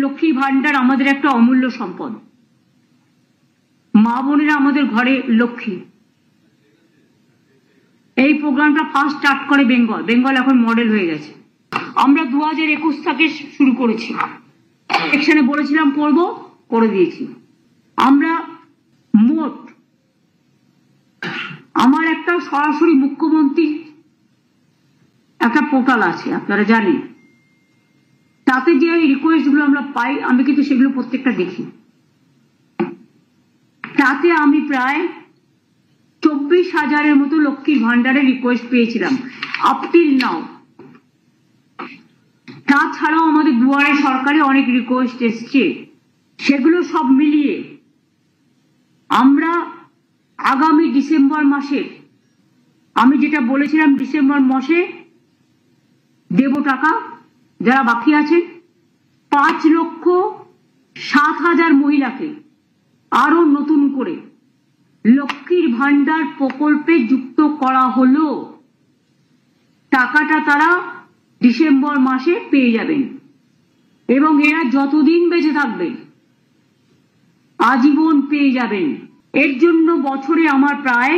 লক্ষ্মী ভান্ডার আমাদের একটা অমূল্য সম্পদ। মা বোনেরা আমাদের ঘরে লক্ষ্মী। এই প্রোগ্রামটা ফার্স্ট স্টার্ট করে বেঙ্গল। বেঙ্গল এখন মডেল হয়ে গেছে। আমরা 2021 থেকে শুরু করেছি। ইলেকশনে বলেছিলাম করব, করে দিয়েছি। আমরা মোট আমার একটা সরাসরি মুখ্যমন্ত্রী একটা পোর্টাল আছে, আপনারা জানেন। তাতে যে রিকোয়েস্ট গুলো আমরা পাই, আমি কিন্তু সেগুলো প্রত্যেকটা দেখি। তাতে আমি প্রায় 24,000-এর মতো লক্ষ্মীর ভান্ডারের রিকোয়েস্ট পেয়েছিলাম আপ টিল নাও। তাছাড়াও আমাদের দুয়ারে সরকারে অনেক রিকোয়েস্ট এসছে। সেগুলো সব মিলিয়ে আমরা আগামী ডিসেম্বর মাসে, আমি যেটা বলেছিলাম ডিসেম্বর মাসে দেব টাকা যারা বাকি আছে, 5,07,000 মহিলাকে আরো নতুন করে লক্ষ্মীর ভান্ডার প্রকল্পে যুক্ত করা হলো। টাকাটা তারা ডিসেম্বর মাসে পেয়ে যাবেন এবং এরা যতদিন বেঁচে থাকবে আজীবন পেয়ে যাবেন। এর জন্য বছরে আমার প্রায়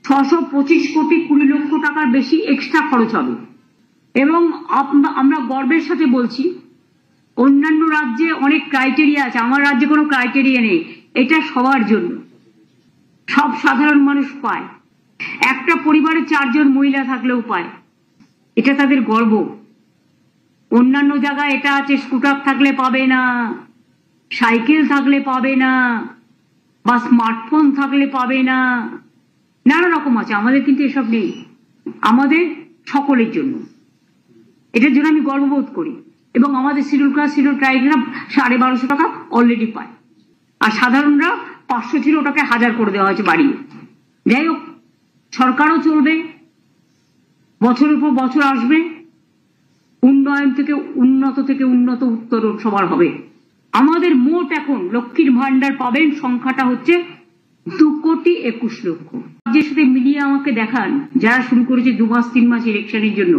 625 কোটি 20 লক্ষ টাকার বেশি এক্সট্রা খরচ হবে। এবং আমরা গর্বের সাথে বলছি, অন্যান্য রাজ্যে অনেক ক্রাইটেরিয়া আছে, আমার রাজ্যে কোনো ক্রাইটেরিয়া নেই। এটা সবার জন্য, সব সাধারণ মানুষ পায়। একটা পরিবারে 4 জন মহিলা থাকলেও পায়। এটা তাদের গর্ব। অন্যান্য জায়গায় এটা আছে, স্কুটার থাকলে পাবে না, সাইকেল থাকলে পাবে না, বা স্মার্টফোন থাকলে পাবে না, নানা রকম আছে। আমাদের কিন্তু এসব নেই, আমাদের সকলের জন্য। এটার জন্য আমি গর্ববোধ করি। এবং আমাদের শিডিউল কাস্ট শিডিউল ট্রাইবরা 1250 টাকা অলরেডি পায়, আর সাধারণরা 500 ছিল, ওটাকে 1000 করে দেওয়া হয়েছে বাড়িয়ে। যাই হোক, সরকারও চলবে, বছরের পর বছর আসবে, উন্নয়ন থেকে উন্নত উত্তর সবার হবে। আমাদের মোট এখন লক্ষ্মীর ভান্ডার পাবেন সংখ্যাটা হচ্ছে 2,21 লক্ষ। রাজ্যের সাথে মিলিয়ে আমাকে দেখান, যারা শুরু করেছে 2 মাস 3 মাস ইলেকশনের জন্য,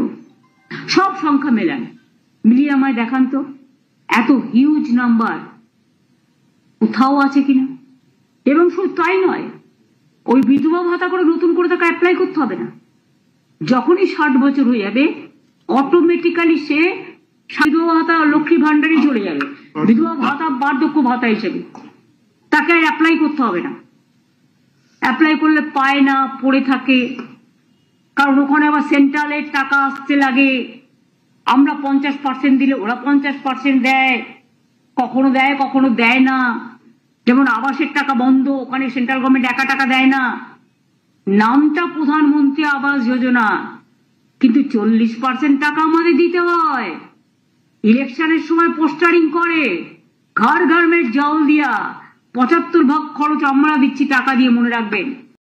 সব সংখ্যা মেলান, মিলিয়ে আমায় দেখান তো এত হিউজ নাম্বার কোথাও আছে কিনা। এবং শুধু তাই নয়, ওই বিধবা ভাতা করে নতুন করে তাকে অ্যাপ্লাই করতে হবে না। যখনই 60 বছর হয়ে যাবে অটোমেটিক্যালি সে বিধবা ভাতা লক্ষ্মী ভান্ডারে চলে যাবে, বিধবা ভাতা বার্ধক্য ভাতা হিসেবে। তাকে আর অ্যাপ্লাই করতে হবে না। অ্যাপ্লাই করলে পায় না, পড়ে থাকে, কারণ ওখানে আবার সেন্ট্রালের টাকা আসতে লাগে। আমরা 50% দিলে ওরা 50% দেয়, কখনো দেয় কখনো দেয় না। যেমন আবাসের টাকা বন্ধ, ওখানে সেন্ট্রাল গভর্নমেন্ট একা টাকা দেয় না। নামটা প্রধানমন্ত্রী আবাস যোজনা, কিন্তু 40% টাকা আমাদের দিতে হয়। ইলেকশনের সময় পোস্টারিং করে, ঘর ঘর মে জল দিয়া 75 ভাগ খরচ আমরা দিচ্ছি টাকা দিয়ে, মনে রাখবেন।